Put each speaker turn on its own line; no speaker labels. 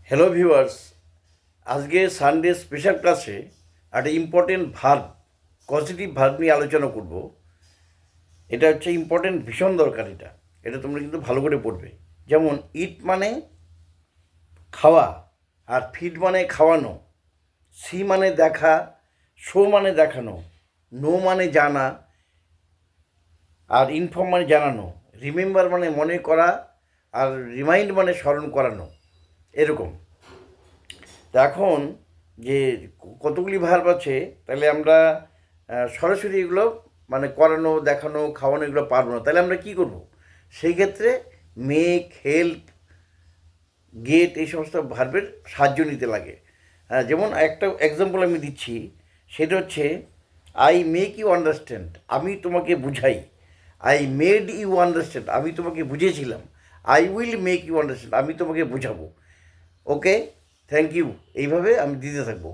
Hello viewers, আজকে Sunday special ক্লাসে একটা ইম্পর্টেন্ট ভার্ব, পজিটিভ ভার্ব নিয়ে আলোচনা করব। এটা হচ্ছে ইম্পর্টেন্ট, ভীষণ দরকার। এটা তোমরা কিন্তু ভালো করে পড়বে। যেমন ইট মানে খাওয়া, আর ফিড মানে খাওয়ানো, সি মানে দেখা, শো মানে দেখানো, নো মানে জানা, আর ইনফর্ম মানে জানানো, রিমেম্বার মানে মনে করা, আর রিমাইন্ড মানে স্মরণ করানো, এরকম। তো এখন যে কতগুলি ভার্ব আছে, তাহলে আমরা সরাসরি এগুলো মানে করানো, দেখানো, খাওয়ানো এগুলো পারবো না। তাহলে আমরা কী করব? সেই ক্ষেত্রে মেক, হেল্প, গেট এই সমস্ত ভার্বের সাহায্য নিতে লাগে। হ্যাঁ, যেমন একটা এক্সাম্পল আমি দিচ্ছি, সেটা হচ্ছে আই মেক ইউ আন্ডারস্ট্যান্ড, আমি তোমাকে বুঝাই। আই মেড ইউ আন্ডারস্ট্যান্ড, আমি তোমাকে বুঝিয়েছিলাম। I will make you understand, আমি তোমাকে বুঝাবো। Okay, thank you. এইভাবে আমি দিতে থাকবো।